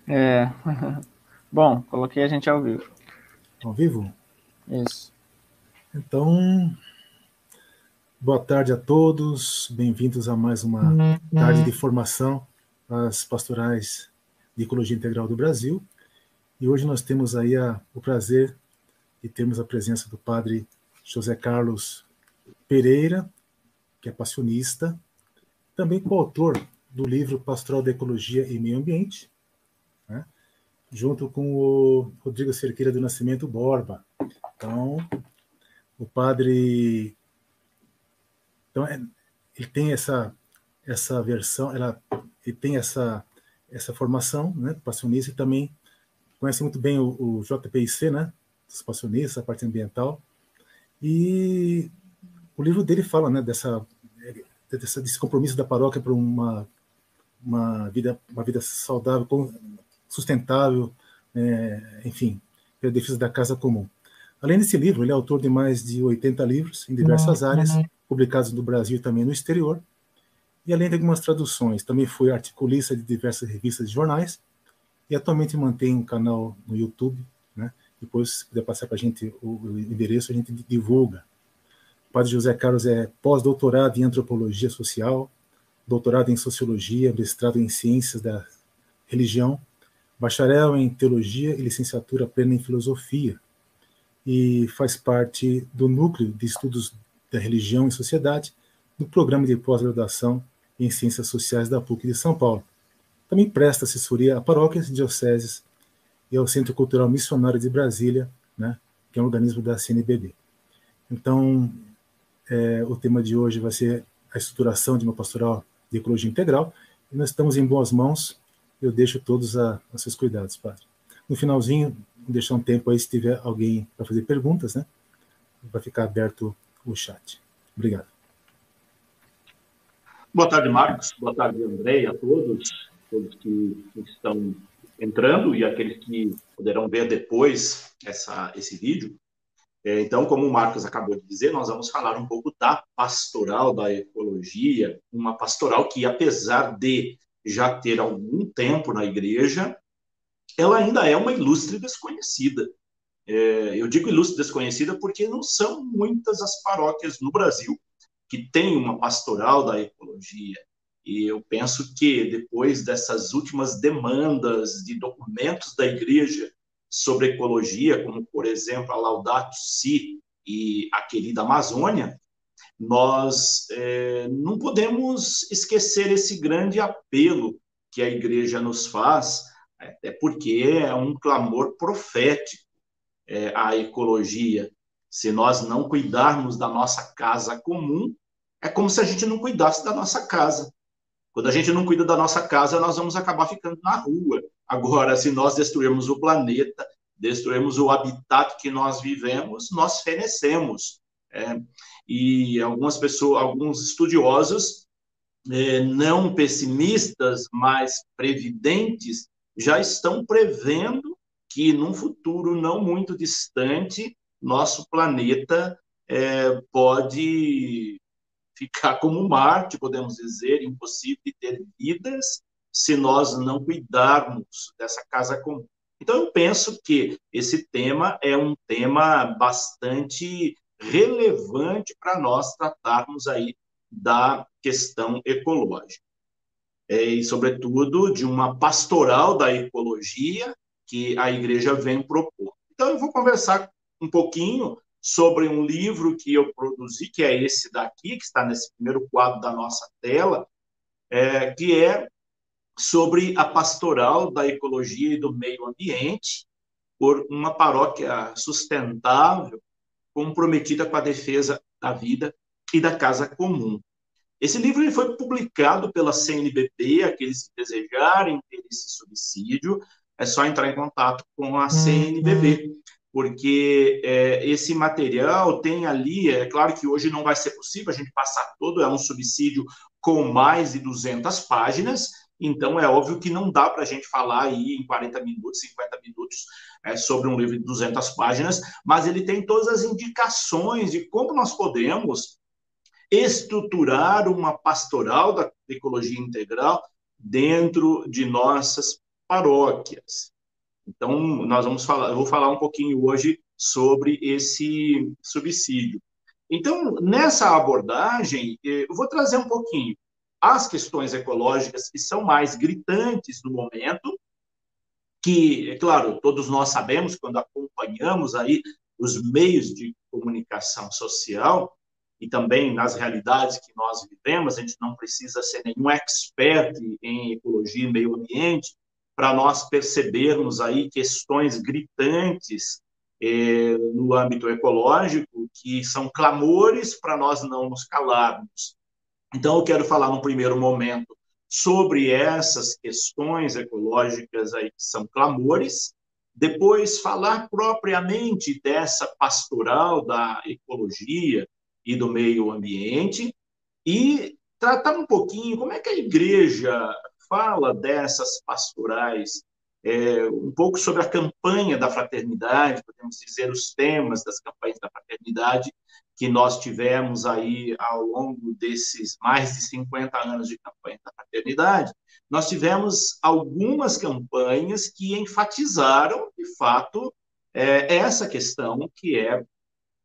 É. Bom, coloquei a gente ao vivo. Ao vivo? Isso. Então, boa tarde a todos, bem-vindos a mais uma tarde de formação às pastorais de Ecologia Integral do Brasil. E hoje nós temos aí o prazer de termos a presença do padre José Carlos Pereira, que é passionista, também coautor do livro Pastoral da Ecologia e Meio Ambiente, né? Junto com o Rodrigo Cerqueira do Nascimento Borba. Então, o padre Então, ele tem essa versão, ele tem essa formação, né, passionista, e também conhece muito bem o JPIC, né, dos passionistas, a parte ambiental, e o livro dele fala, né, desse compromisso da paróquia para uma vida saudável, sustentável, enfim, pela defesa da casa comum. Além desse livro, ele é autor de mais de 80 livros em diversas áreas, publicados no Brasil e também no exterior, e além de algumas traduções, também foi articulista de diversas revistas e jornais, e atualmente mantém um canal no YouTube, né? Depois, se puder passar para a gente o endereço, a gente divulga. O padre José Carlos é pós-doutorado em Antropologia Social, doutorado em Sociologia, mestrado em Ciências da Religião, bacharel em Teologia e licenciatura plena em Filosofia, e faz parte do Núcleo de Estudos da Religião e Sociedade do Programa de Pós-Graduação em Ciências Sociais da PUC de São Paulo. Também presta assessoria a paróquias, dioceses e ao Centro Cultural Missionário de Brasília, né, que é um organismo da CNBB. Então, o tema de hoje vai ser a estruturação de uma pastoral de ecologia integral, e nós estamos em boas mãos. Eu deixo todos a seus cuidados, padre. No finalzinho, vou deixar um tempo aí, se tiver alguém para fazer perguntas, né? Vai ficar aberto o chat. Obrigado. Boa tarde, Marcos. Boa tarde, André, a todos que estão entrando e aqueles que poderão ver depois esse vídeo. Então, como o Marcos acabou de dizer, nós vamos falar um pouco da pastoral da ecologia, uma pastoral que, apesar de já ter algum tempo na igreja, ela ainda é uma ilustre desconhecida. Eu digo ilustre desconhecida porque não são muitas as paróquias no Brasil que têm uma pastoral da ecologia. E eu penso que depois dessas últimas demandas de documentos da igreja sobre ecologia, como, por exemplo, a Laudato Si e a querida Amazônia, nós não podemos esquecer esse grande apelo que a igreja nos faz, até porque é um clamor profético, a ecologia. Se nós não cuidarmos da nossa casa comum, é como se a gente não cuidasse da nossa casa. Quando a gente não cuida da nossa casa, nós vamos acabar ficando na rua. Agora, se nós destruirmos o planeta, destruirmos o habitat que nós vivemos, nós fenecemos. E algumas pessoas, alguns estudiosos, não pessimistas, mas previdentes, já estão prevendo que, num futuro não muito distante, nosso planeta pode ficar como Marte, podemos dizer, impossível de ter vidas se nós não cuidarmos dessa casa comum. Então, eu penso que esse tema é um tema bastante relevante para nós tratarmos aí da questão ecológica. E, sobretudo, de uma pastoral da ecologia que a igreja vem propor. Então, eu vou conversar um pouquinho sobre um livro que eu produzi, que é esse daqui, que está nesse primeiro quadro da nossa tela, que é sobre a pastoral da ecologia e do meio ambiente por uma paróquia sustentável, comprometida com a defesa da vida e da casa comum. Esse livro ele foi publicado pela CNBB, aqueles que desejarem ter esse subsídio, é só entrar em contato com a CNBB, porque esse material tem ali, é claro que hoje não vai ser possível a gente passar todo, é um subsídio com mais de 200 páginas, então é óbvio que não dá para a gente falar aí em 40 minutos, 50 minutos sobre um livro de 200 páginas, mas ele tem todas as indicações de como nós podemos estruturar uma pastoral da ecologia integral dentro de nossas paróquias. Então, eu vou falar um pouquinho hoje sobre esse subsídio. Então, nessa abordagem, eu vou trazer um pouquinho as questões ecológicas que são mais gritantes no momento, que, é claro, todos nós sabemos, quando acompanhamos aí os meios de comunicação social e também nas realidades que nós vivemos, a gente não precisa ser nenhum expert em ecologia e meio ambiente para nós percebermos aí questões gritantes no âmbito ecológico, que são clamores para nós não nos calarmos. Então, eu quero falar no primeiro momento sobre essas questões ecológicas aí que são clamores, depois falar propriamente dessa pastoral da ecologia e do meio ambiente e tratar um pouquinho como é que a igreja fala dessas pastorais, um pouco sobre a campanha da fraternidade, podemos dizer, os temas das campanhas da fraternidade que nós tivemos aí ao longo desses mais de 50 anos de campanha da fraternidade. Nós tivemos algumas campanhas que enfatizaram, de fato, essa questão, que é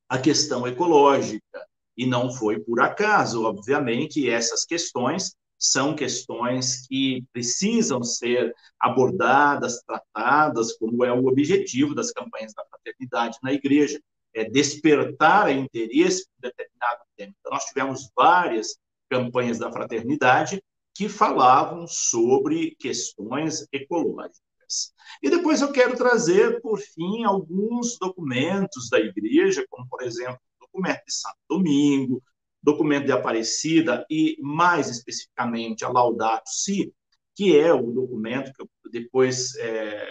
a questão ecológica. E não foi por acaso, obviamente, essas questões são questões que precisam ser abordadas, tratadas, como é o objetivo das campanhas da fraternidade na igreja, é despertar interesse por determinado tema. Então, nós tivemos várias campanhas da fraternidade que falavam sobre questões ecológicas. E depois eu quero trazer, por fim, alguns documentos da igreja, como, por exemplo, o documento de Santo Domingo, documento de Aparecida e, mais especificamente, a Laudato Si, que é o documento que eu, depois,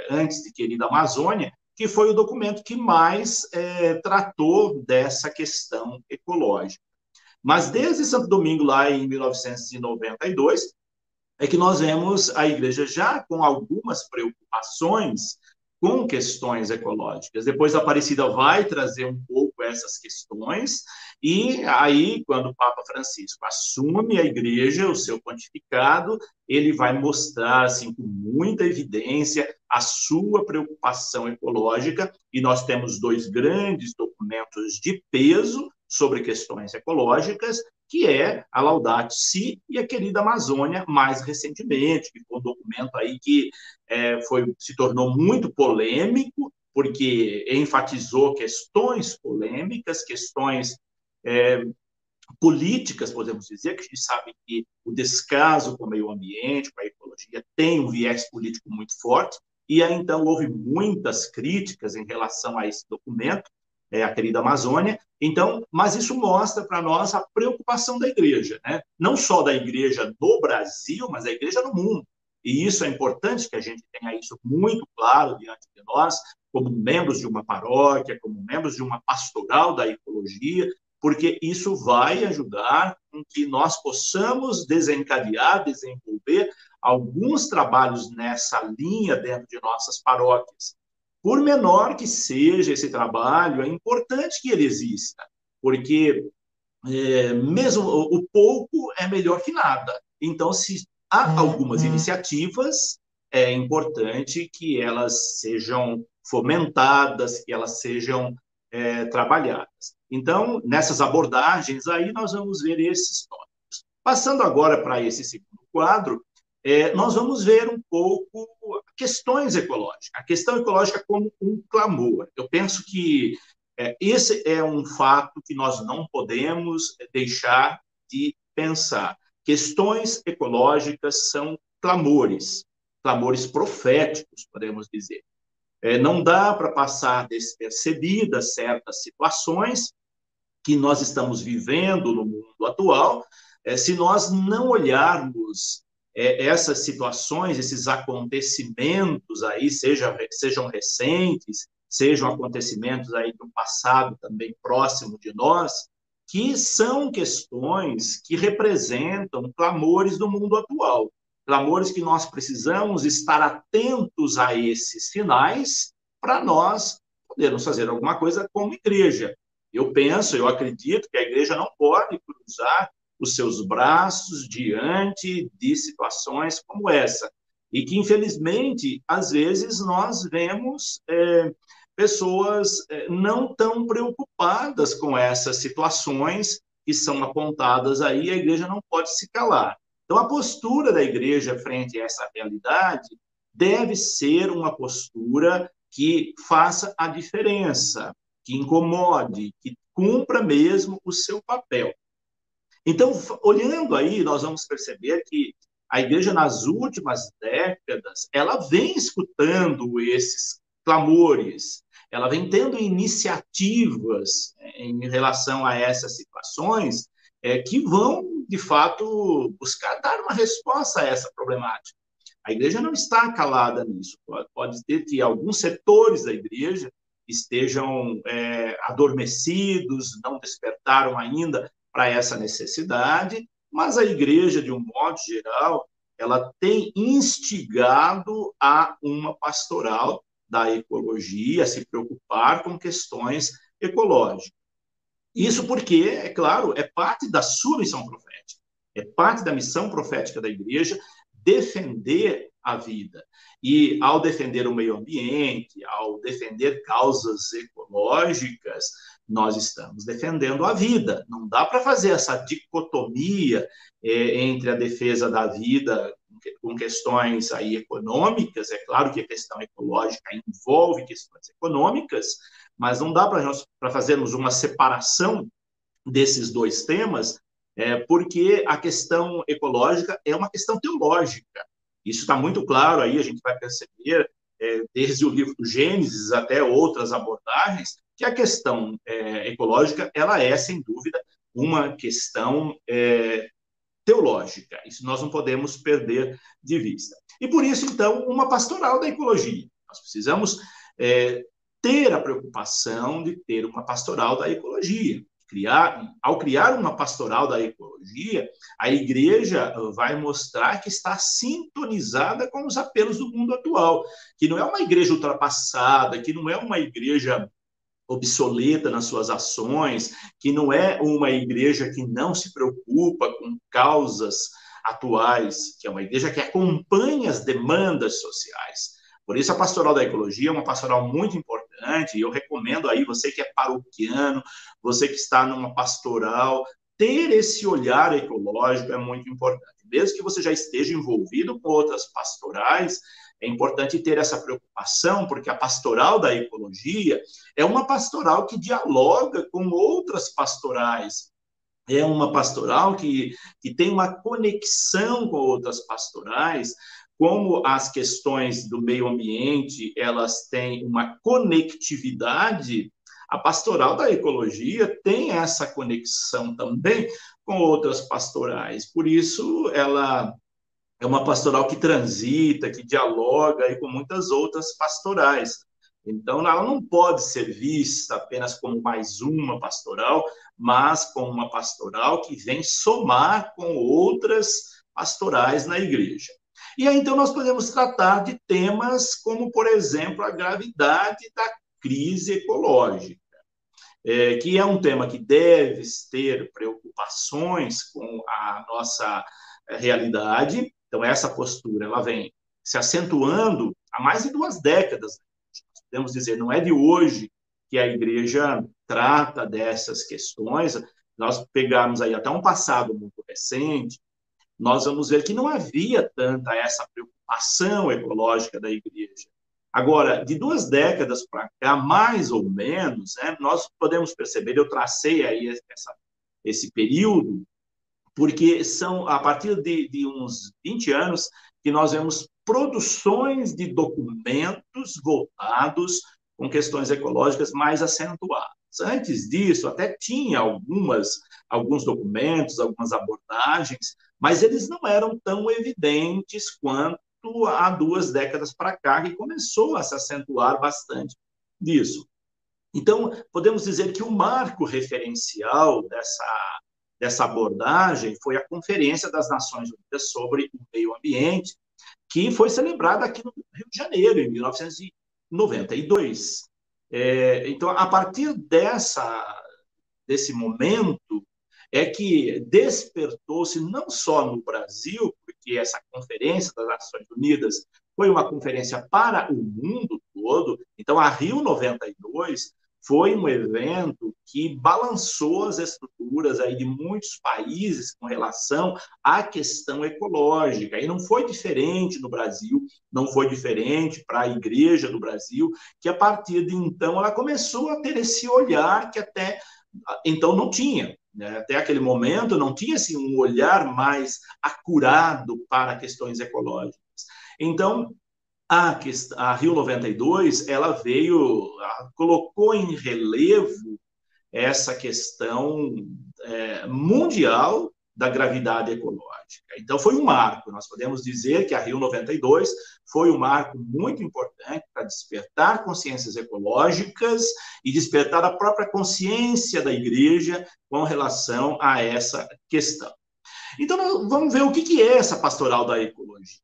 antes de Querida Amazônia, que foi o documento que mais tratou dessa questão ecológica. Mas desde Santo Domingo, lá em 1992, é que nós vemos a igreja já com algumas preocupações com questões ecológicas. Depois a Aparecida vai trazer um pouco essas questões, e aí, quando o Papa Francisco assume a igreja, o seu pontificado, ele vai mostrar, assim, com muita evidência, a sua preocupação ecológica, e nós temos dois grandes documentos de peso sobre questões ecológicas, que é a Laudato Si e a Querida Amazônia, mais recentemente, que foi um documento aí que se tornou muito polêmico, porque enfatizou questões polêmicas, questões políticas, podemos dizer, que a gente sabe que o descaso com o meio ambiente, com a ecologia, tem um viés político muito forte, e aí, então, houve muitas críticas em relação a esse documento, a Querida Amazônia. Então, mas isso mostra para nós a preocupação da igreja, né? Não só da igreja no Brasil, mas da igreja no mundo. E isso é importante que a gente tenha isso muito claro diante de nós, como membros de uma paróquia, como membros de uma pastoral da ecologia, porque isso vai ajudar com que nós possamos desencadear, desenvolver alguns trabalhos nessa linha dentro de nossas paróquias. Por menor que seja esse trabalho, é importante que ele exista, porque mesmo o pouco é melhor que nada. Então, se há algumas iniciativas, é importante que elas sejam fomentadas, que elas sejam trabalhadas. Então, nessas abordagens aí, nós vamos ver esses tópicos. Passando agora para esse segundo quadro, nós vamos ver um pouco questões ecológicas, a questão ecológica como um clamor. Eu penso que esse é um fato que nós não podemos deixar de pensar. Questões ecológicas são clamores, clamores proféticos, podemos dizer. Não dá para passar despercebidas certas situações que nós estamos vivendo no mundo atual, se nós não olharmos essas situações, esses acontecimentos aí, sejam recentes, sejam acontecimentos aí do passado também próximo de nós, que são questões que representam clamores do mundo atual, clamores que nós precisamos estar atentos a esses sinais para nós podermos fazer alguma coisa como igreja. Eu acredito que a igreja não pode cruzar os seus braços diante de situações como essa. e que, infelizmente, às vezes nós vemos pessoas não tão preocupadas com essas situações que são apontadas aí, e a igreja não pode se calar. Então, a postura da igreja frente a essa realidade deve ser uma postura que faça a diferença, que incomode, que cumpra mesmo o seu papel. Então, olhando aí, nós vamos perceber que a igreja, nas últimas décadas, ela vem escutando esses clamores, ela vem tendo iniciativas em relação a essas situações que vão, de fato, buscar dar uma resposta a essa problemática. A igreja não está calada nisso. Pode ter que alguns setores da igreja estejam adormecidos, não despertaram ainda para essa necessidade, mas a igreja, de um modo geral, ela tem instigado a uma pastoral da ecologia, a se preocupar com questões ecológicas. Isso porque, é claro, é parte da sua missão profética, é parte da missão profética da igreja defender a vida. E ao defender o meio ambiente, ao defender causas ecológicas, nós estamos defendendo a vida. Não dá para fazer essa dicotomia entre a defesa da vida com questões aí econômicas. É claro que a questão ecológica envolve questões econômicas, mas não dá para fazermos uma separação desses dois temas, porque a questão ecológica é uma questão teológica. Isso está muito claro aí, a gente vai perceber, desde o livro do Gênesis até outras abordagens, que a questão ecológica, ela é, sem dúvida, uma questão teológica. Isso nós não podemos perder de vista. E por isso, então, uma pastoral da ecologia. Nós precisamos ter a preocupação de ter uma pastoral da ecologia. Ao criar uma pastoral da ecologia, a igreja vai mostrar que está sintonizada com os apelos do mundo atual, que não é uma igreja ultrapassada, que não é uma igreja obsoleta nas suas ações, que não é uma igreja que não se preocupa com causas atuais, que é uma igreja que acompanha as demandas sociais. Por isso, a pastoral da ecologia é uma pastoral muito importante, e eu recomendo aí, você que é paroquiano, você que está numa pastoral, ter esse olhar ecológico é muito importante. Mesmo que você já esteja envolvido com outras pastorais, é importante ter essa preocupação, porque a pastoral da ecologia é uma pastoral que dialoga com outras pastorais, é uma pastoral que tem uma conexão com outras pastorais. Como as questões do meio ambiente, elas têm uma conectividade, a pastoral da ecologia tem essa conexão também com outras pastorais. Por isso, ela é uma pastoral que transita, que dialoga aí com muitas outras pastorais. Então, ela não pode ser vista apenas como mais uma pastoral, mas como uma pastoral que vem somar com outras pastorais na igreja. E aí, então, nós podemos tratar de temas como, por exemplo, a gravidade da crise ecológica, que é um tema que deve ter preocupações com a nossa realidade. Então, essa postura ela vem se acentuando há mais de 2 décadas. Podemos dizer, não é de hoje que a igreja trata dessas questões. Nós pegamos aí até um passado muito recente, nós vamos ver que não havia tanta essa preocupação ecológica da igreja. Agora, de 2 décadas para cá, mais ou menos, nós podemos perceber, eu tracei aí esse período, porque são a partir de uns 20 anos que nós vemos produções de documentos voltados com questões ecológicas mais acentuadas. Antes disso, até tinha alguns documentos, algumas abordagens, mas eles não eram tão evidentes quanto há 2 décadas para cá, que começou a se acentuar bastante disso. Então, podemos dizer que o marco referencial dessa abordagem foi a Conferência das Nações Unidas sobre o Meio Ambiente, que foi celebrada aqui no Rio de Janeiro, em 1992. Então, a partir desse momento, é que despertou-se não só no Brasil, porque essa conferência das Nações Unidas foi uma conferência para o mundo todo, então a Rio 92 foi um evento que balançou as estruturas aí de muitos países com relação à questão ecológica. E não foi diferente no Brasil, não foi diferente para a Igreja do Brasil, que a partir de então ela começou a ter esse olhar que até então não tinha. Né? Até aquele momento não tinha assim, um olhar mais acurado para questões ecológicas. Então, a Rio 92, ela veio, colocou em relevo essa questão mundial da gravidade ecológica. Então, foi um marco. Nós podemos dizer que a Rio 92 foi um marco muito importante para despertar consciências ecológicas e despertar a própria consciência da igreja com relação a essa questão. Então, vamos ver o que é essa pastoral da ecologia.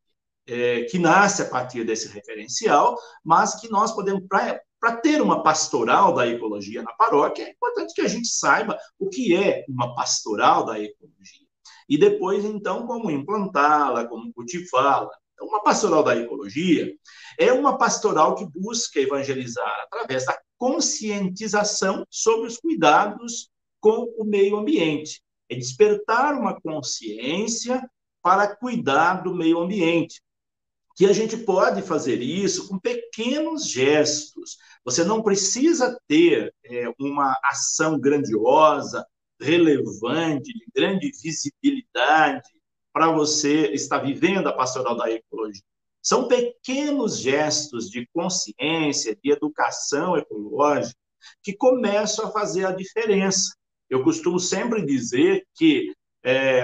Que nasce a partir desse referencial, mas que nós podemos, para ter uma pastoral da ecologia na paróquia, é importante que a gente saiba o que é uma pastoral da ecologia. E depois, então, como implantá-la, como cultivá-la. Então, uma pastoral da ecologia é uma pastoral que busca evangelizar através da conscientização sobre os cuidados com o meio ambiente. É despertar uma consciência para cuidar do meio ambiente. Que a gente pode fazer isso com pequenos gestos. Você não precisa ter uma ação grandiosa, relevante, de grande visibilidade, para você estar vivendo a pastoral da ecologia. São pequenos gestos de consciência, de educação ecológica, que começam a fazer a diferença. Eu costumo sempre dizer que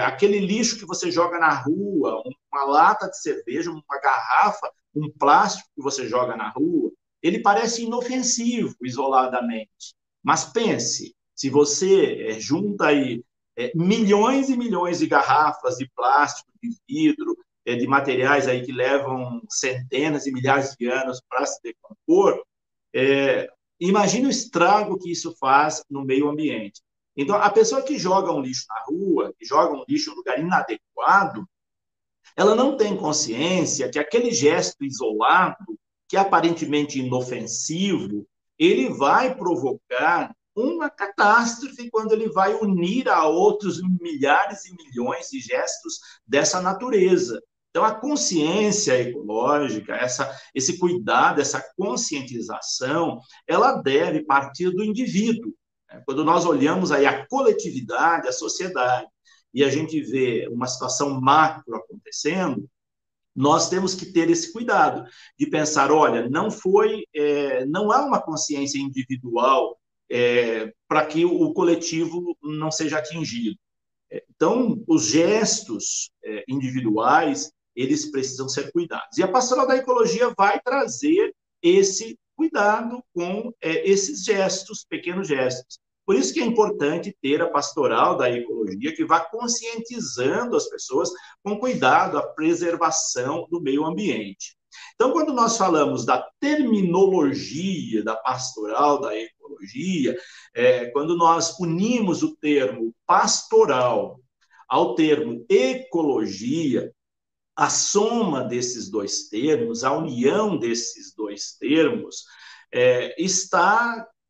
aquele lixo que você joga na rua, uma lata de cerveja, uma garrafa, um plástico que você joga na rua, ele parece inofensivo isoladamente. Mas pense, se você junta aí milhões e milhões de garrafas de plástico, de vidro, de materiais aí que levam centenas e milhares de anos para se decompor, imagine o estrago que isso faz no meio ambiente. Então, a pessoa que joga um lixo na rua, que joga um lixo em um lugar inadequado, ela não tem consciência que aquele gesto isolado, que é aparentemente inofensivo, ele vai provocar uma catástrofe quando ele vai unir a outros milhares e milhões de gestos dessa natureza. Então, a consciência ecológica, esse cuidado, essa conscientização, ela deve partir do indivíduo. Quando nós olhamos aí a coletividade, a sociedade, e a gente vê uma situação macro acontecendo, nós temos que ter esse cuidado de pensar, olha, não há uma consciência individual para que o coletivo não seja atingido. Então, os gestos individuais, eles precisam ser cuidados. E a pastoral da ecologia vai trazer esse cuidado com esses gestos, pequenos gestos. Por isso que é importante ter a pastoral da ecologia que vá conscientizando as pessoas com cuidado à preservação do meio ambiente. Então, quando nós falamos da terminologia da pastoral da ecologia, quando nós unimos o termo pastoral ao termo ecologia, a soma desses dois termos, a união desses dois termos,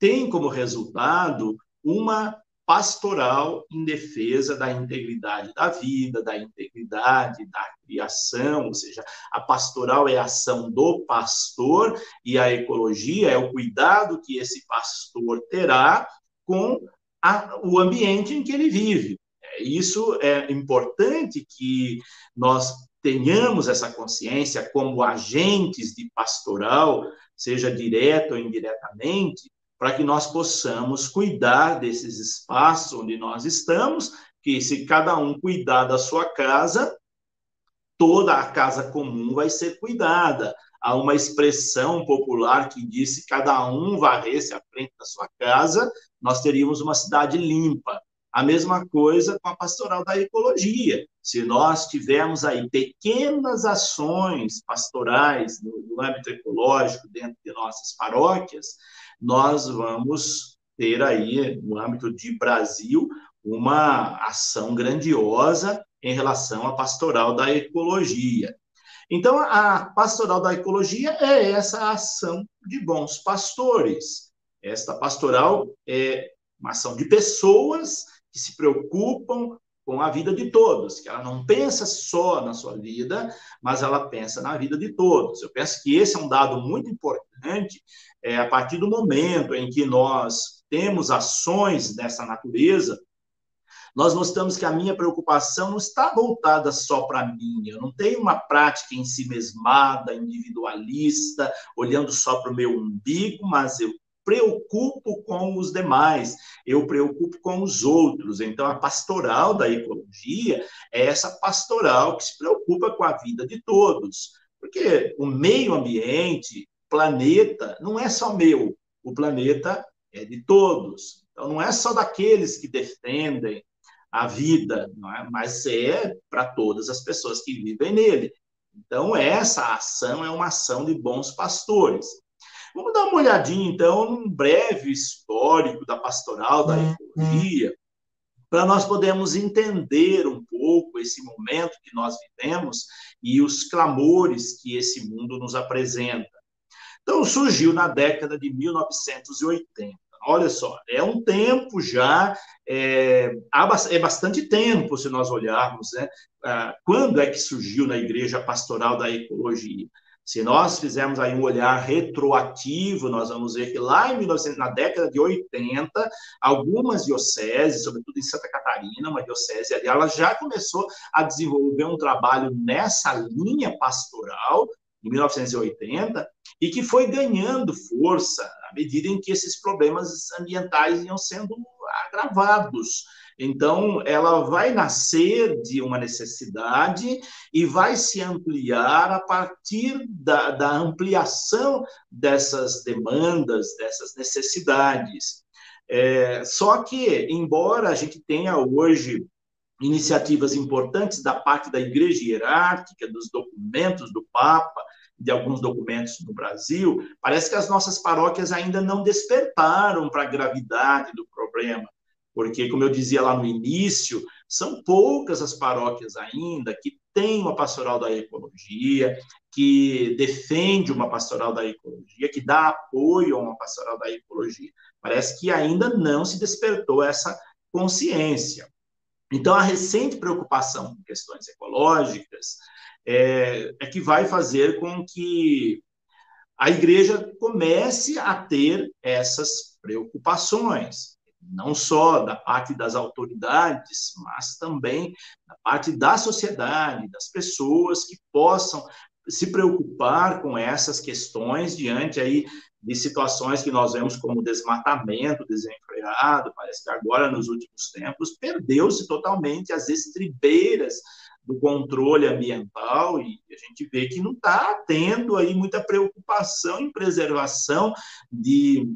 tem como resultado uma pastoral em defesa da integridade da vida, da integridade da criação, ou seja, a pastoral é a ação do pastor e a ecologia é o cuidado que esse pastor terá com o ambiente em que ele vive. Isso é importante que nós tenhamos essa consciência como agentes de pastoral, seja direto ou indiretamente, para que nós possamos cuidar desses espaços onde nós estamos, que se cada um cuidar da sua casa, toda a casa comum vai ser cuidada. Há uma expressão popular que diz: se cada um varresse a frente da sua casa, nós teríamos uma cidade limpa. A mesma coisa com a pastoral da ecologia. Se nós tivermos aí pequenas ações pastorais no âmbito ecológico dentro de nossas paróquias, nós vamos ter aí, no âmbito de Brasil, uma ação grandiosa em relação à pastoral da ecologia. Então, a pastoral da ecologia é essa ação de bons pastores. Esta pastoral é uma ação de pessoas que se preocupam com a vida de todos, que ela não pensa só na sua vida, mas ela pensa na vida de todos. Eu penso que esse é um dado muito importante, a partir do momento em que nós temos ações dessa natureza, nós mostramos que a minha preocupação não está voltada só para mim. Eu não tenho uma prática em si mesmada, individualista, olhando só para o meu umbigo, mas eu preocupo com os demais, eu preocupo com os outros. Então, a pastoral da ecologia é essa pastoral que se preocupa com a vida de todos. Porque o meio ambiente, o planeta, não é só meu, o planeta é de todos. Então, não é só daqueles que defendem a vida, não é? Mas é para todas as pessoas que vivem nele. Então, essa ação é uma ação de bons pastores. Vamos dar uma olhadinha, então, num breve histórico da pastoral da ecologia, para nós podermos entender um pouco esse momento que nós vivemos e os clamores que esse mundo nos apresenta. Então, surgiu na década de 1980. Olha só, é um tempo já, é bastante tempo, se nós olharmos, né? Quando é que surgiu na Igreja Pastoral da Ecologia? Se nós fizermos aí um olhar retroativo, nós vamos ver que lá em 1900, na década de 80, algumas dioceses, sobretudo em Santa Catarina, uma diocese ali, ela já começou a desenvolver um trabalho nessa linha pastoral, em 1980, e que foi ganhando força à medida em que esses problemas ambientais iam sendo agravados. Então, ela vai nascer de uma necessidade e vai se ampliar a partir da ampliação dessas demandas, dessas necessidades. Só que, embora a gente tenha hoje iniciativas importantes da parte da Igreja Hierárquica, dos documentos do Papa, de alguns documentos no Brasil, parece que as nossas paróquias ainda não despertaram para a gravidade do problema, porque, como eu dizia lá no início, são poucas as paróquias ainda que têm uma pastoral da ecologia, que defende uma pastoral da ecologia, que dá apoio a uma pastoral da ecologia. Parece que ainda não se despertou essa consciência. Então, a recente preocupação com questões ecológicas é que vai fazer com que a igreja comece a ter essas preocupações, não só da parte das autoridades, mas também da parte da sociedade, das pessoas que possam se preocupar com essas questões diante aí de situações que nós vemos como desmatamento desenfreado. Parece que agora, nos últimos tempos, perdeu-se totalmente as estribeiras do controle ambiental e a gente vê que não está tendo aí muita preocupação em preservação de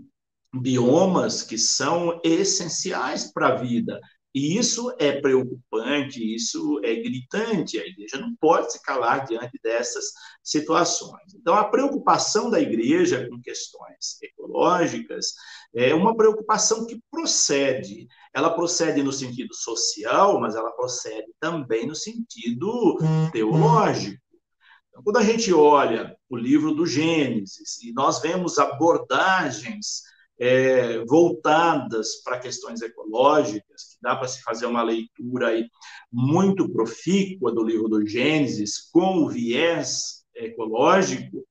biomas que são essenciais para a vida. E isso é preocupante, isso é gritante. A igreja não pode se calar diante dessas situações. Então, a preocupação da igreja com questões ecológicas é uma preocupação que procede. Ela procede no sentido social, mas ela procede também no sentido teológico. Então, quando a gente olha o livro do Gênesis e nós vemos abordagens voltadas para questões ecológicas, que dá para se fazer uma leitura aí muito profícua do livro do Gênesis, com o viés ecológico,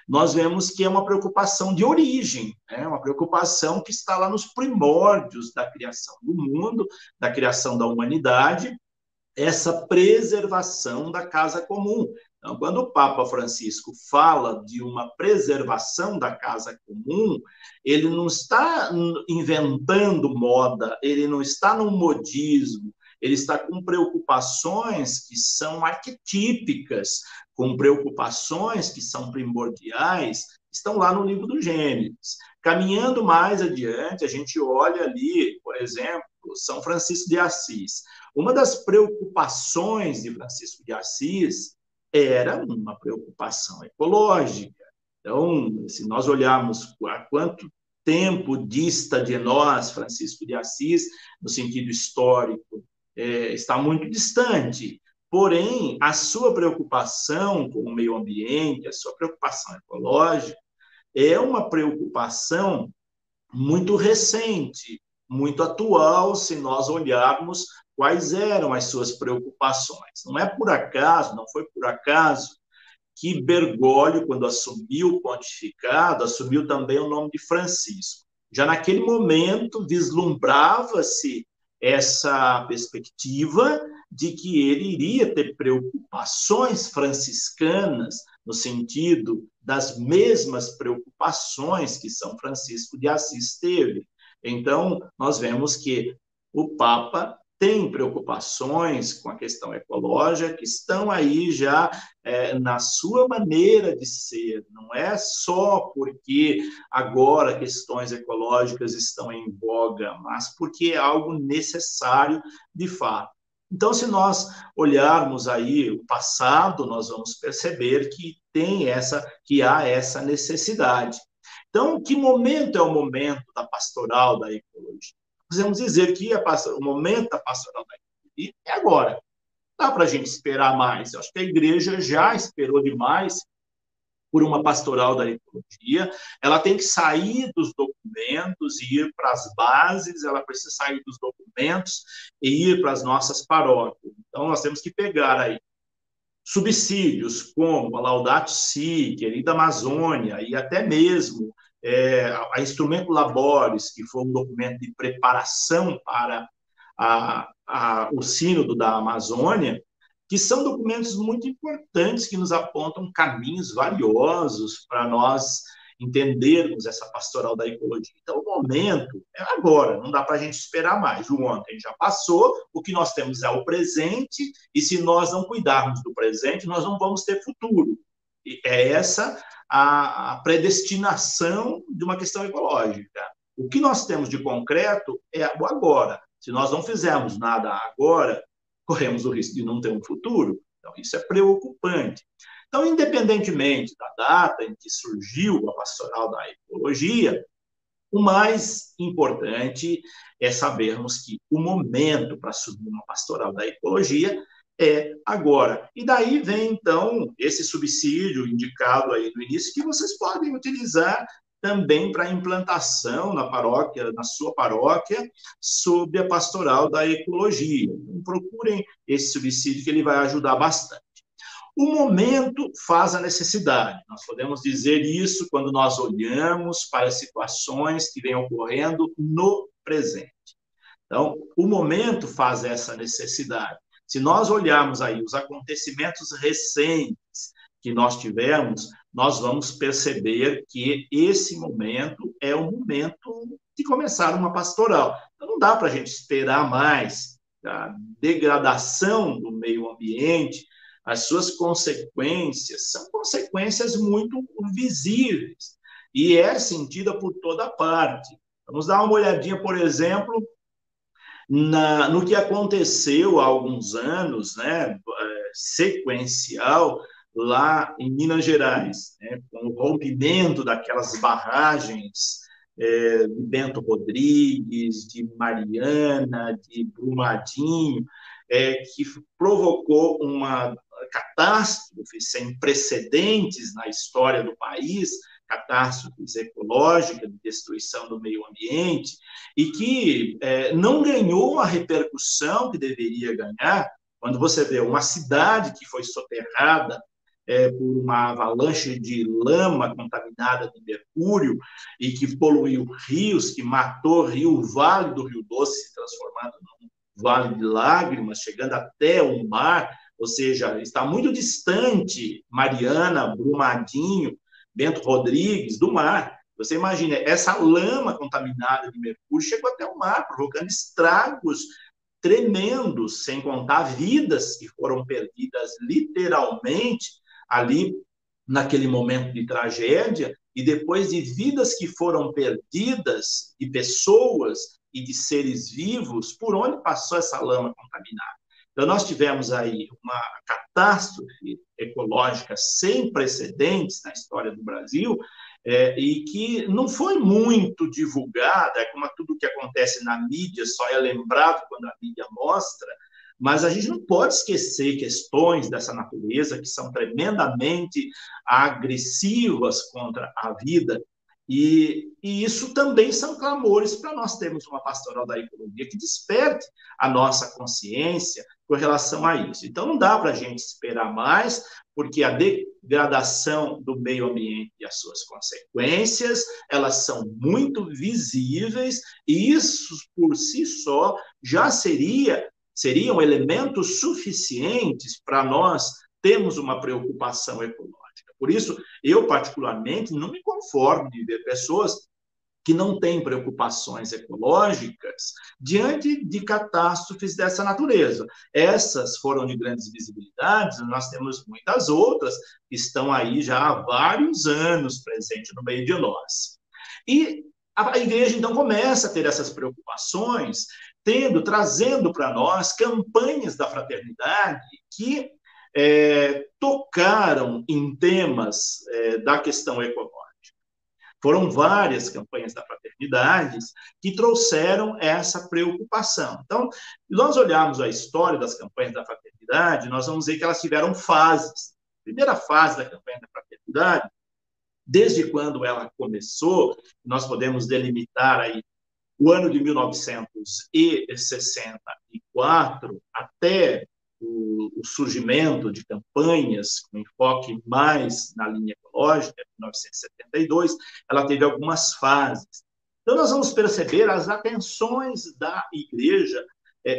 nós vemos que é uma preocupação de origem, uma preocupação que está lá nos primórdios da criação do mundo, da criação da humanidade, essa preservação da casa comum. Então, quando o Papa Francisco fala de uma preservação da casa comum, ele não está inventando moda, ele não está no modismo, ele está com preocupações que são arquetípicas, com preocupações que são primordiais, estão lá no livro do Gênesis. Caminhando mais adiante, a gente olha ali, por exemplo, São Francisco de Assis. Uma das preocupações de Francisco de Assis era uma preocupação ecológica. Então, se nós olharmos há quanto tempo dista de nós, Francisco de Assis, no sentido histórico, está muito distante. Porém, a sua preocupação com o meio ambiente, a sua preocupação ecológica, é uma preocupação muito recente, muito atual, se nós olharmos quais eram as suas preocupações. Não é por acaso, não foi por acaso que Bergoglio, quando assumiu o pontificado, assumiu também o nome de Francisco. Já naquele momento vislumbrava-se essa perspectiva de que ele iria ter preocupações franciscanas, no sentido das mesmas preocupações que São Francisco de Assis teve. Então, nós vemos que o Papa tem preocupações com a questão ecológica que estão aí já na sua maneira de ser. Não é só porque agora questões ecológicas estão em voga, mas porque é algo necessário de fato. Então, se nós olharmos aí o passado, nós vamos perceber que há essa necessidade. Então, que momento é o momento da pastoral da ecologia? Podemos dizer que o momento da pastoral da ecologia é agora. Não dá para a gente esperar mais. Eu acho que a igreja já esperou demais por uma pastoral da ecologia. Ela tem que sair dos documentos e ir para as bases, ela precisa sair dos documentos e ir para as nossas paróquias. Então, nós temos que pegar aí subsídios como a Laudato Si, Querida Amazônia, e até mesmo a Instrumento Laboris, que foi um documento de preparação para o Sínodo da Amazônia, que são documentos muito importantes que nos apontam caminhos valiosos para nós entendermos essa pastoral da ecologia. Então, o momento é agora, não dá para a gente esperar mais. O ontem já passou, o que nós temos é o presente, e se nós não cuidarmos do presente, nós não vamos ter futuro. E é essa a predestinação de uma questão ecológica. O que nós temos de concreto é o agora. Se nós não fizermos nada agora, corremos o risco de não ter um futuro. Então, isso é preocupante. Então, independentemente da data em que surgiu a pastoral da ecologia, o mais importante é sabermos que o momento para assumir uma pastoral da ecologia é agora. E daí vem, então, esse subsídio indicado aí no início, que vocês podem utilizar também para implantação na paróquia, na sua paróquia, sob a pastoral da ecologia. Então, procurem esse subsídio que ele vai ajudar bastante. O momento faz a necessidade. Nós podemos dizer isso quando nós olhamos para as situações que vêm ocorrendo no presente. Então, o momento faz essa necessidade. Se nós olharmos aí os acontecimentos recentes que nós tivemos, nós vamos perceber que esse momento é o momento de começar uma pastoral. Então, não dá para a gente esperar mais. A degradação do meio ambiente, as suas consequências, são consequências muito visíveis e é sentida por toda parte. Vamos dar uma olhadinha, por exemplo, no que aconteceu há alguns anos, né, sequencial, lá em Minas Gerais, né, com o rompimento daquelas barragens de Bento Rodrigues, de Mariana, de Brumadinho, que provocou uma catástrofe sem precedentes na história do país, catástrofes ecológicas, de destruição do meio ambiente, e que não ganhou a repercussão que deveria ganhar, quando você vê uma cidade que foi soterrada por uma avalanche de lama contaminada de mercúrio e que poluiu rios, que matou o Vale do Rio Doce, se transformando num Vale de Lágrimas, chegando até o mar, ou seja, está muito distante Mariana, Brumadinho, Bento Rodrigues, do mar. Você imagina, essa lama contaminada de mercúrio chegou até o mar, provocando estragos tremendos, sem contar vidas que foram perdidas literalmente ali naquele momento de tragédia, e depois de vidas que foram perdidas, de pessoas e de seres vivos, por onde passou essa lama contaminada. Então, nós tivemos aí uma catástrofe ecológica sem precedentes na história do Brasil, e que não foi muito divulgada, como tudo que acontece na mídia só é lembrado quando a mídia mostra, mas a gente não pode esquecer questões dessa natureza que são tremendamente agressivas contra a vida, e isso também são clamores para nós termos uma pastoral da ecologia que desperte a nossa consciência com relação a isso. Então, não dá para a gente esperar mais, porque a degradação do meio ambiente e as suas consequências, elas são muito visíveis, e isso, por si só, já seriam elementos suficientes para nós termos uma preocupação ecológica. Por isso, eu, particularmente, não me conformo de ver pessoas que não têm preocupações ecológicas diante de catástrofes dessa natureza. Essas foram de grandes visibilidades, nós temos muitas outras que estão aí já há vários anos presentes no meio de nós. E a igreja, então, começa a ter essas preocupações, trazendo para nós campanhas da fraternidade que tocaram em temas da questão ecológica. Foram várias campanhas da fraternidade que trouxeram essa preocupação. Então, se nós olharmos a história das campanhas da fraternidade, nós vamos ver que elas tiveram fases. A primeira fase da campanha da fraternidade, desde quando ela começou, nós podemos delimitar aí o ano de 1964 até o surgimento de campanhas com enfoque mais na linha ecológica, em 1972, ela teve algumas fases. Então, nós vamos perceber as atenções da igreja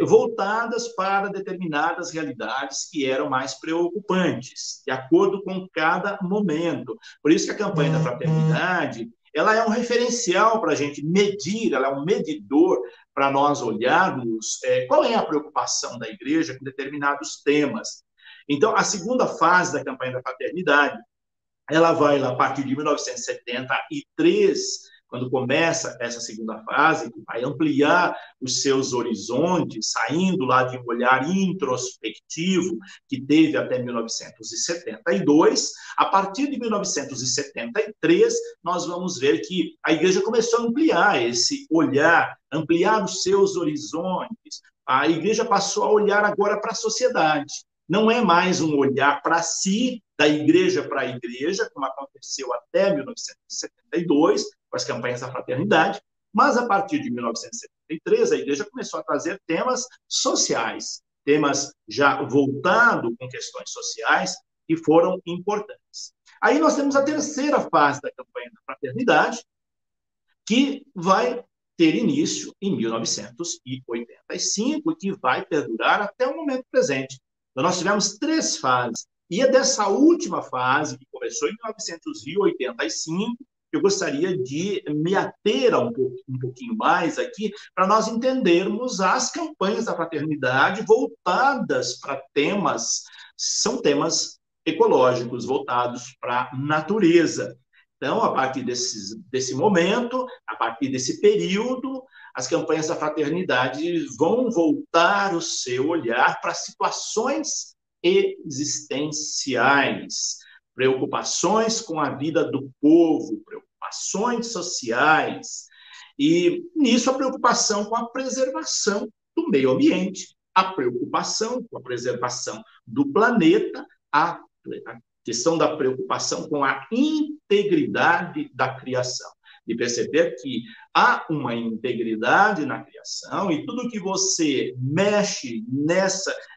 voltadas para determinadas realidades que eram mais preocupantes, de acordo com cada momento. Por isso que a campanha da fraternidade, ela é um referencial para a gente medir, ela é um medidor para nós olharmos qual é a preocupação da igreja com determinados temas. Então, a segunda fase da campanha da fraternidade, ela vai lá a partir de 1973, quando começa essa segunda fase, que vai ampliar os seus horizontes, saindo lá de um olhar introspectivo que teve até 1972. A partir de 1973, nós vamos ver que a igreja começou a ampliar esse olhar, ampliar os seus horizontes. A igreja passou a olhar agora para a sociedade. Não é mais um olhar para si, da igreja para a igreja, como aconteceu até 1972, com as campanhas da fraternidade, mas a partir de 1973, a igreja começou a trazer temas sociais, temas já voltados com questões sociais que foram importantes. Aí nós temos a terceira fase da campanha da fraternidade, que vai ter início em 1985 e que vai perdurar até o momento presente. Então, nós tivemos 3 fases. E é dessa última fase, que começou em 1985, eu gostaria de me ater um pouquinho mais aqui, para nós entendermos as campanhas da fraternidade voltadas para temas, são temas ecológicos, voltados para a natureza. Então, a partir desse momento, a partir desse período, as campanhas da fraternidade vão voltar o seu olhar para situações existenciais, preocupações com a vida do povo, preocupações sociais, e nisso a preocupação com a preservação do meio ambiente, a preocupação com a preservação do planeta, a questão da preocupação com a integridade da criação, de perceber que há uma integridade na criação e tudo que você mexe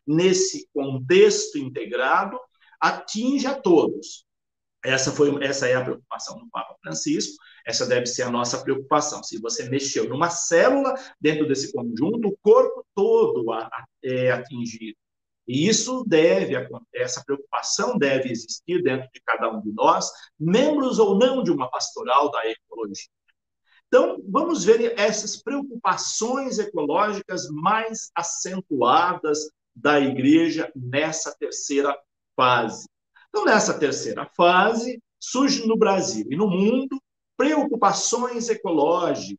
nesse contexto integrado atinge a todos. Essa é a preocupação do Papa Francisco, essa deve ser a nossa preocupação. Se você mexeu numa célula dentro desse conjunto, o corpo todo é atingido. E essa preocupação deve existir dentro de cada um de nós, membros ou não de uma pastoral da ecologia. Então, vamos ver essas preocupações ecológicas mais acentuadas da igreja nessa terceira fase. Então, nessa terceira fase, surge no Brasil e no mundo preocupações ecológicas,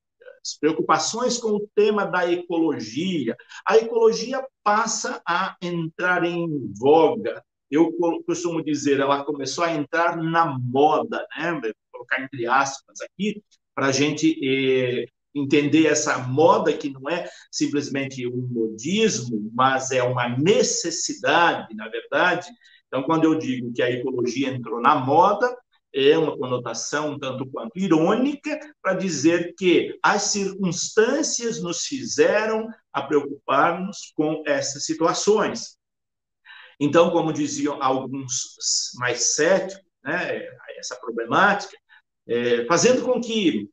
preocupações com o tema da ecologia. A ecologia passa a entrar em voga. Eu costumo dizer, ela começou a entrar na moda, né? colocar entre aspas aqui, para a gente entender essa moda que não é simplesmente um modismo, mas é uma necessidade, na verdade. Então, quando eu digo que a ecologia entrou na moda, é uma conotação um tanto quanto irônica para dizer que as circunstâncias nos fizeram a preocupar-nos com essas situações. Então, como diziam alguns mais céticos, né, essa problemática, fazendo com que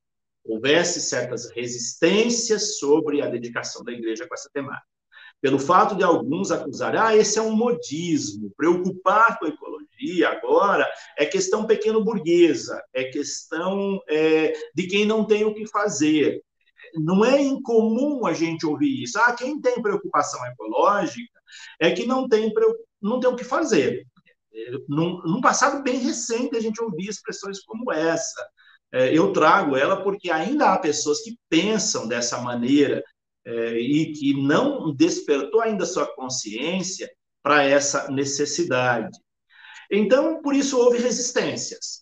houvesse certas resistências sobre a dedicação da igreja com essa temática. Pelo fato de alguns acusarem, esse é um modismo, preocupar com a ecologia agora é questão pequeno-burguesa, é questão de quem não tem o que fazer. Não é incomum a gente ouvir isso. Quem tem preocupação ecológica é que não tem o que fazer. Num passado bem recente, a gente ouvia expressões como essa. Eu trago ela porque ainda há pessoas que pensam dessa maneira e que não despertou ainda sua consciência para essa necessidade. Então, por isso houve resistências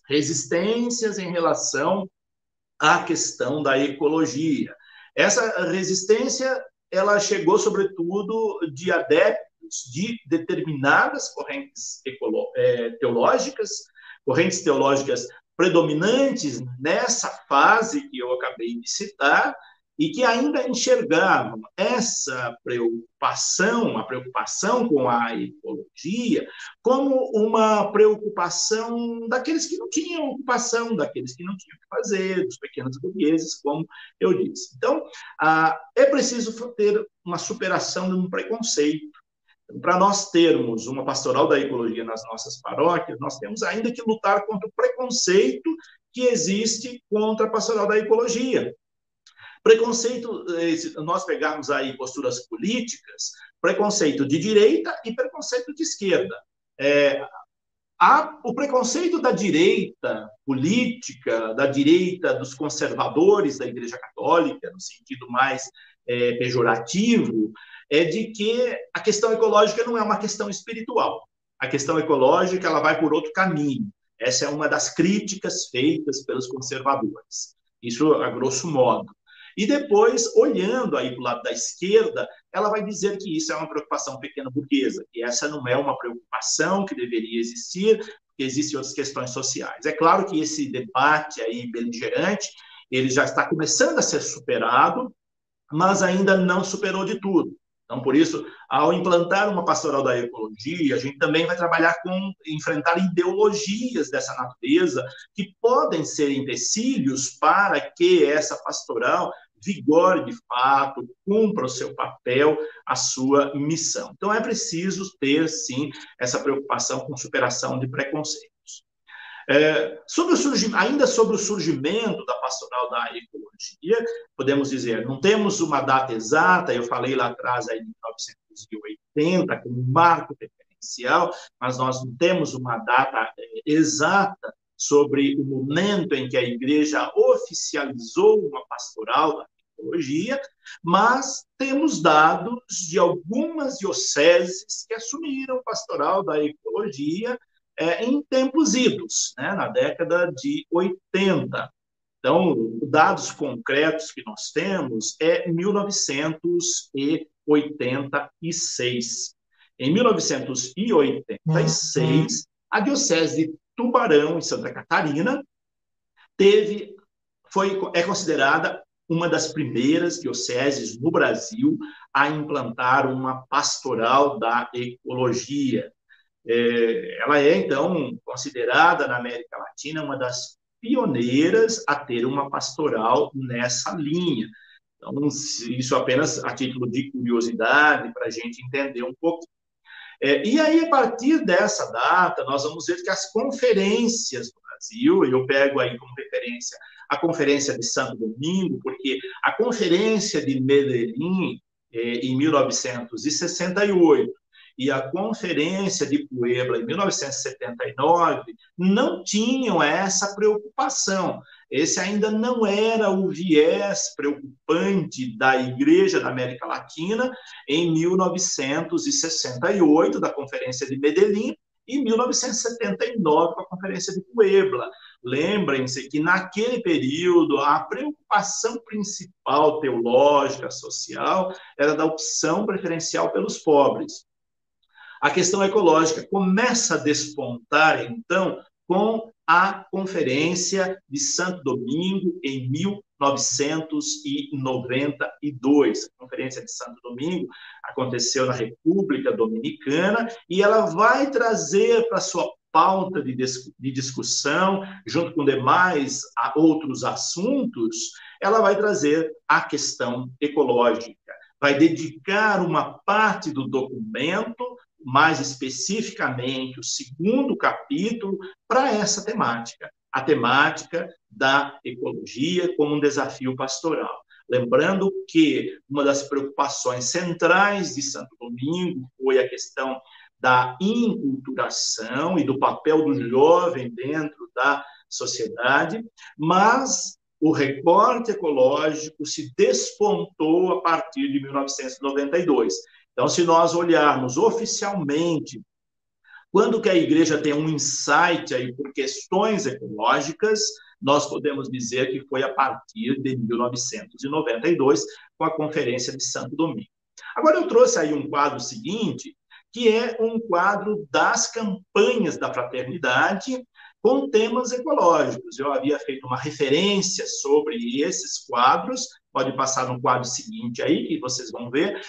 em relação à questão da ecologia. Essa resistência, ela chegou sobretudo de adeptos de determinadas correntes teológicas predominantes nessa fase que eu acabei de citar, e que ainda enxergavam essa preocupação, a preocupação com a ecologia, como uma preocupação daqueles que não tinham ocupação, daqueles que não tinham o que fazer, dos pequenos burgueses, como eu disse. Então, é preciso ter uma superação de um preconceito. Para nós termos uma pastoral da ecologia nas nossas paróquias, nós temos ainda que lutar contra o preconceito que existe contra a pastoral da ecologia. Preconceito, se nós pegarmos aí posturas políticas, preconceito de direita e preconceito de esquerda. O preconceito da direita política, da direita dos conservadores da Igreja Católica, no sentido mais pejorativo, é de que a questão ecológica não é uma questão espiritual. A questão ecológica ela vai por outro caminho. Essa é uma das críticas feitas pelos conservadores. Isso a grosso modo. E depois, olhando aí para o lado da esquerda, ela vai dizer que isso é uma preocupação pequeno-burguesa, que essa não é uma preocupação que deveria existir, porque existem outras questões sociais. É claro que esse debate aí beligerante, ele já está começando a ser superado, mas ainda não superou de tudo. Então, por isso, ao implantar uma pastoral da ecologia, a gente também vai trabalhar com enfrentar ideologias dessa natureza que podem ser empecilhos para que essa pastoral vigore de fato, cumpra o seu papel, a sua missão. Então, é preciso ter, sim, essa preocupação com superação de preconceitos. Ainda sobre o surgimento da pastoral da ecologia, podemos dizer, não temos uma data exata, eu falei lá atrás, aí, de 1980, como marco referencial, mas nós não temos uma data exata sobre o momento em que a Igreja oficializou uma pastoral da ecologia, mas temos dados de algumas dioceses que assumiram pastoral da ecologia em tempos idos, né, na década de 80. Então, dados concretos que nós temos é 1986. Em 1986, a Diocese de Tubarão, em Santa Catarina, é considerada uma das primeiras dioceses no Brasil a implantar uma pastoral da ecologia. Ela é, então, considerada na América Latina uma das pioneiras a ter uma pastoral nessa linha. Então, isso apenas a título de curiosidade, para a gente entender um pouco. E aí, a partir dessa data, nós vamos ver que as conferências do Brasil, eu pego aí como referência a Conferência de Santo Domingo, porque a Conferência de Medellín, em 1968, e a Conferência de Puebla, em 1979, não tinham essa preocupação. Esse ainda não era o viés preocupante da Igreja da América Latina em 1968, da Conferência de Medellín, e 1979 com a Conferência de Puebla. Lembrem-se que, naquele período, a preocupação principal teológica, social, era da opção preferencial pelos pobres. A questão ecológica começa a despontar, então, com a Conferência de Santo Domingo, em 1992. A Conferência de Santo Domingo aconteceu na República Dominicana e ela vai trazer para sua pauta de discussão, junto com demais outros assuntos, ela vai trazer a questão ecológica. Vai dedicar uma parte do documento, mais especificamente o segundo capítulo, para essa temática, a temática da ecologia como um desafio pastoral. Lembrando que uma das preocupações centrais de Santo Domingo foi a questão da inculturação e do papel do jovem dentro da sociedade, mas o recorte ecológico se despontou a partir de 1992. Então, se nós olharmos oficialmente, quando que a igreja tem um insight aí por questões ecológicas, nós podemos dizer que foi a partir de 1992, com a Conferência de Santo Domingo. Agora, eu trouxe aí um quadro seguinte, que é um quadro das campanhas da fraternidade com temas ecológicos. Eu havia feito uma referência sobre esses quadros, pode passar no quadro seguinte aí, que vocês vão ver,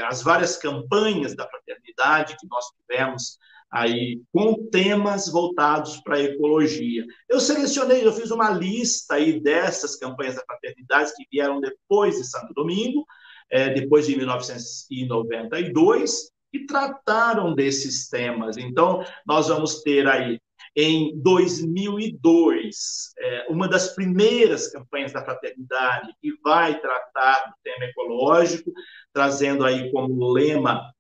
as várias campanhas da fraternidade que nós tivemos aí, com temas voltados para a ecologia. Eu fiz uma lista aí dessas campanhas da fraternidade que vieram depois de Santo Domingo, depois de 1992, e trataram desses temas. Então, nós vamos ter aí, em 2002, uma das primeiras campanhas da fraternidade que vai tratar do tema ecológico, trazendo aí como lema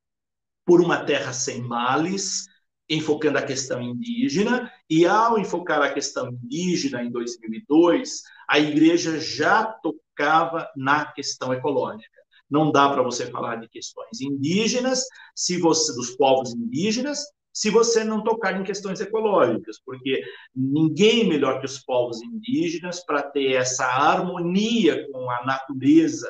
"Por uma terra sem males", enfocando a questão indígena, e ao enfocar a questão indígena em 2002, a igreja já tocava na questão ecológica. Não dá para você falar de questões indígenas, dos povos indígenas, se você não tocar em questões ecológicas, porque ninguém melhor que os povos indígenas para ter essa harmonia com a natureza.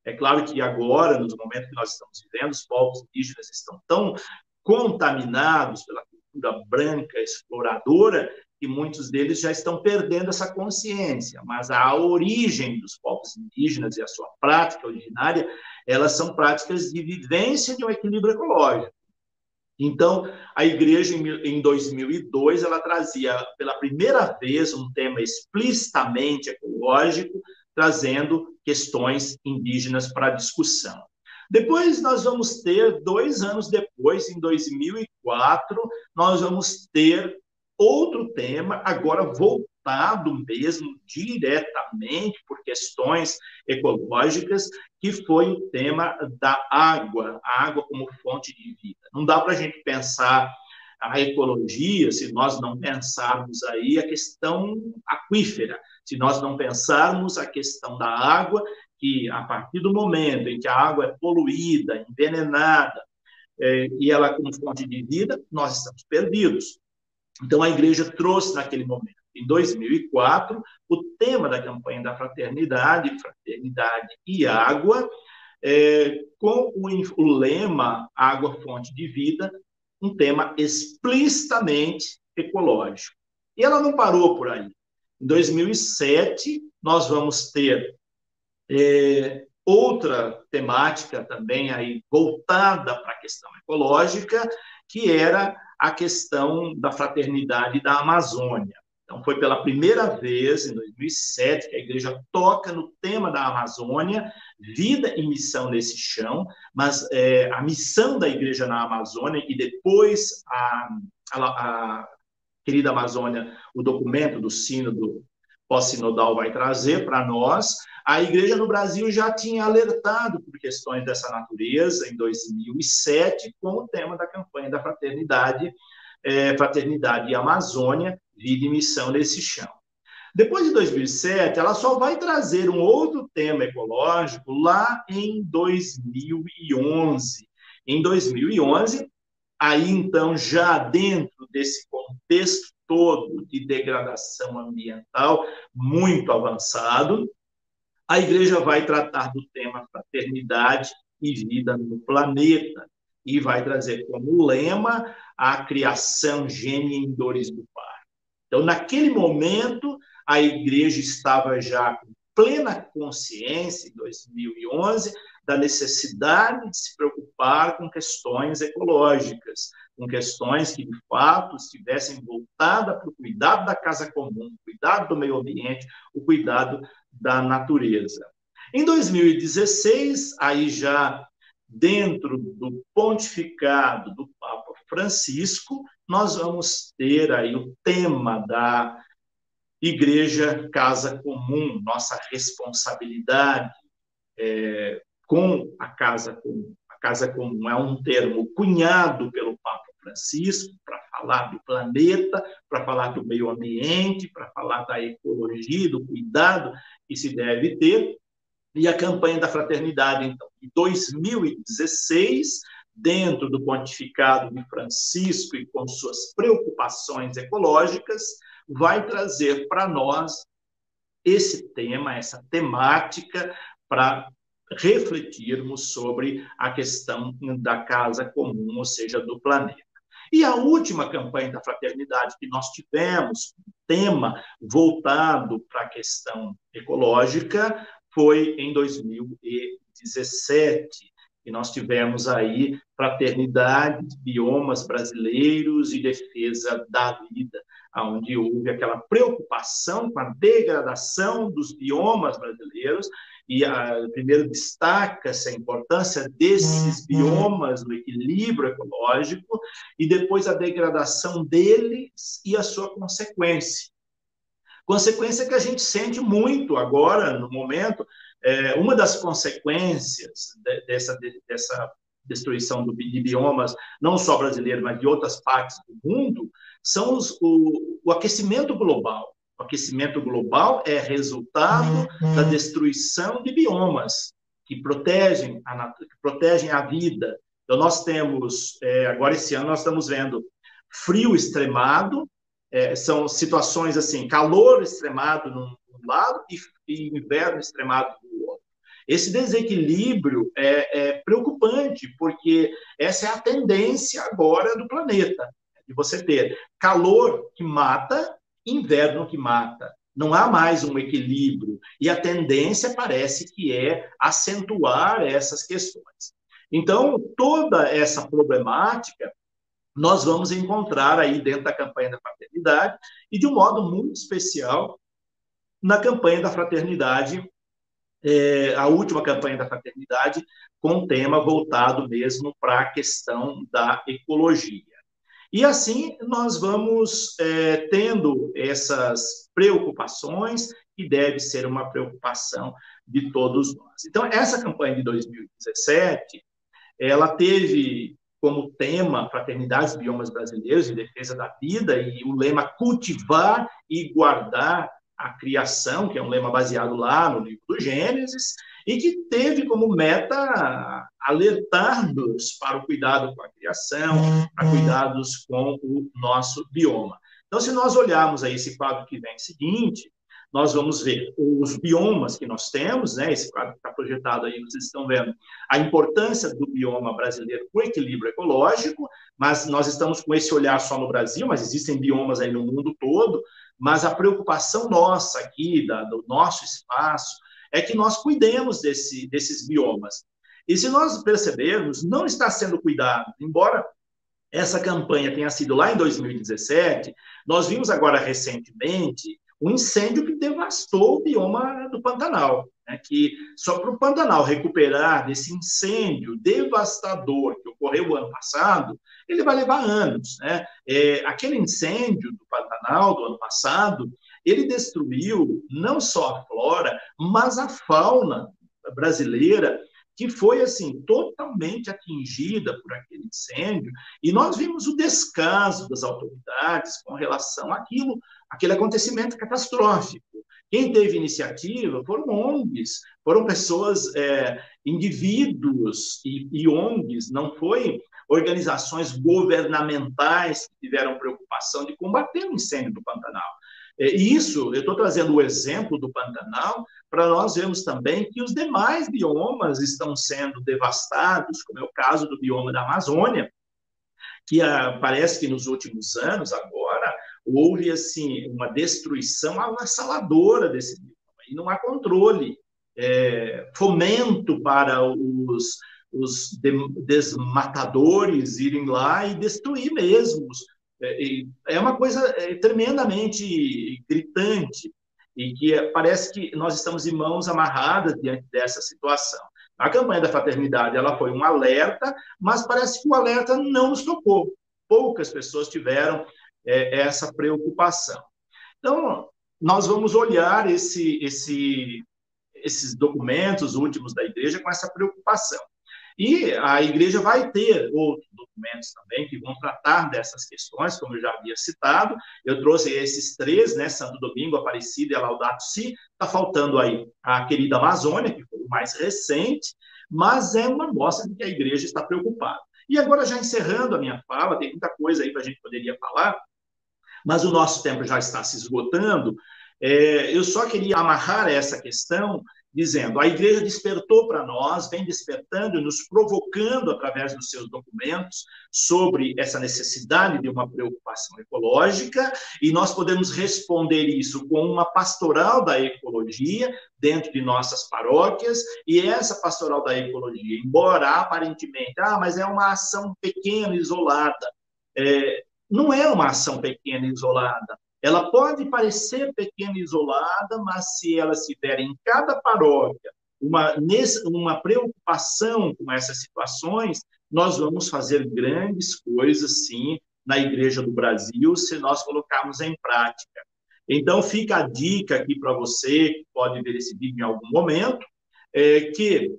É claro que agora, nos momentos que nós estamos vivendo, os povos indígenas estão tão contaminados pela cultura branca exploradora que muitos deles já estão perdendo essa consciência, mas a origem dos povos indígenas e a sua prática originária, elas são práticas de vivência de um equilíbrio ecológico. Então, a igreja, em 2002, ela trazia pela primeira vez um tema explicitamente ecológico, trazendo questões indígenas para a discussão. Depois, nós vamos ter, 2 anos depois, em 2004, nós vamos ter outro tema, agora voltado mesmo diretamente por questões ecológicas, que foi o tema da água, a água como fonte de vida. Não dá para a gente pensar a ecologia se nós não pensarmos aí a questão aquífera, se nós não pensarmos a questão da água, que a partir do momento em que a água é poluída, envenenada, e ela como fonte de vida, nós estamos perdidos. Então, a igreja trouxe naquele momento, em 2004, o tema da campanha da fraternidade e água, com o lema "Água, fonte de vida", um tema explicitamente ecológico. E ela não parou por aí. Em 2007, nós vamos ter outra temática também aí voltada para a questão ecológica, que era a questão da fraternidade da Amazônia. Então, foi pela primeira vez, em 2007, que a igreja toca no tema da Amazônia, vida e missão nesse chão, mas a missão da igreja na Amazônia, e depois a querida Amazônia, o documento do sínodo pós-sinodal vai trazer para nós. A igreja no Brasil já tinha alertado por questões dessa natureza em 2007, com o tema da campanha da fraternidade e Amazônia, vida e missão nesse chão. Depois de 2007, ela só vai trazer um outro tema ecológico lá em 2011. Em 2011, aí então, já dentro desse contexto todo de degradação ambiental muito avançado, a Igreja vai tratar do tema fraternidade e vida no planeta, e vai trazer como lema a criação gêmea em dores do Pai. Então, naquele momento, a Igreja estava já com plena consciência, em 2011, da necessidade de se preocupar com questões ecológicas, com questões que, de fato, estivessem voltadas para o cuidado da casa comum, o cuidado do meio ambiente, o cuidado da natureza. Em 2016, aí já dentro do pontificado do Papa Francisco, nós vamos ter aí o tema da Igreja Casa Comum, nossa responsabilidade com a Casa Comum. A Casa Comum é um termo cunhado pelo Papa Francisco para falar do planeta, para falar do meio ambiente, para falar da ecologia, do cuidado que se deve ter. E a campanha da fraternidade, então, em 2016, dentro do pontificado de Francisco e com suas preocupações ecológicas, vai trazer para nós esse tema, essa temática, para refletirmos sobre a questão da casa comum, ou seja, do planeta. E a última campanha da fraternidade que nós tivemos, tema voltado para a questão ecológica, foi em 2017, e nós tivemos aí Fraternidade, Biomas Brasileiros e Defesa da Vida, onde houve aquela preocupação com a degradação dos biomas brasileiros, e primeiro destaca-se a importância desses biomas no equilíbrio ecológico, e depois a degradação deles e a sua consequência. Consequência que a gente sente muito agora, no momento. Uma das consequências dessa destruição de biomas, não só brasileiro, mas de outras partes do mundo, são o aquecimento global. O aquecimento global é resultado da destruição de biomas que protegem a vida. Então, nós temos, agora esse ano, nós estamos vendo frio extremado, são situações assim, calor extremado num lado e inverno extremado do outro. Esse desequilíbrio é preocupante, porque essa é a tendência agora do planeta, de você ter calor que mata, inverno que mata. Não há mais um equilíbrio, e a tendência parece que é acentuar essas questões. Então, toda essa problemática nós vamos encontrar aí dentro da campanha da fraternidade, e de um modo muito especial na campanha da fraternidade, a última campanha da fraternidade, com tema voltado mesmo para a questão da ecologia. E assim nós vamos tendo essas preocupações, que deve ser uma preocupação de todos nós. Então, essa campanha de 2017, ela teve como tema Fraternidade, Biomas Brasileiros em Defesa da Vida, e o lema cultivar e guardar a criação, que é um lema baseado lá no livro do Gênesis, e que teve como meta alertar-nos para o cuidado com a criação, para cuidados com o nosso bioma. Então, se nós olharmos aí esse quadro que vem seguinte, nós vamos ver os biomas que nós temos, né? Esse quadro que está projetado aí, vocês estão vendo a importância do bioma brasileiro para o equilíbrio ecológico, mas nós estamos com esse olhar só no Brasil, mas existem biomas aí no mundo todo, mas a preocupação nossa aqui, do nosso espaço, é que nós cuidemos desses biomas. E se nós percebermos, não está sendo cuidado, embora essa campanha tenha sido lá em 2017, nós vimos agora recentemente um incêndio que devastou o bioma do Pantanal, né? Que só para o Pantanal recuperar desse incêndio devastador que ocorreu o ano passado, ele vai levar anos, né? Aquele incêndio do Pantanal do ano passado, ele destruiu não só a flora, mas a fauna brasileira, que foi assim totalmente atingida por aquele incêndio, e nós vimos o descaso das autoridades com relação àquele acontecimento catastrófico. Quem teve iniciativa foram ONGs, foram pessoas, indivíduos e ONGs, não foi organizações governamentais que tiveram preocupação de combater o incêndio do Pantanal. E isso, eu estou trazendo o exemplo do Pantanal, para nós vermos também que os demais biomas estão sendo devastados, como é o caso do bioma da Amazônia, que parece que nos últimos anos, agora, houve assim, uma destruição avassaladora desse bioma, e não há controle, fomento para os desmatadores irem lá e destruir mesmo. É uma coisa tremendamente gritante, e que parece que nós estamos em mãos amarradas diante dessa situação. A campanha da fraternidade ela foi um alerta, mas parece que o alerta não nos tocou. Poucas pessoas tiveram essa preocupação. Então, nós vamos olhar esses documentos últimos da igreja com essa preocupação. E a igreja vai ter outros documentos também que vão tratar dessas questões, como eu já havia citado. Eu trouxe esses três, né? Santo Domingo, Aparecida e a Laudato Si. Está faltando aí a querida Amazônia, que foi o mais recente, mas é uma mostra de que a igreja está preocupada. E agora, já encerrando a minha fala, tem muita coisa aí para a gente poderia falar, mas o nosso tempo já está se esgotando. Eu só queria amarrar essa questão dizendo, a igreja despertou para nós, vem despertando, nos provocando através dos seus documentos sobre essa necessidade de uma preocupação ecológica, e nós podemos responder isso com uma pastoral da ecologia dentro de nossas paróquias, e essa pastoral da ecologia, embora aparentemente, mas é uma ação pequena, isolada, não é uma ação pequena e isolada. Ela pode parecer pequena e isolada, mas se ela tiver em cada paróquia uma preocupação com essas situações, nós vamos fazer grandes coisas, sim, na Igreja do Brasil, se nós colocarmos em prática. Então, fica a dica aqui para você, que pode ver esse vídeo em algum momento, que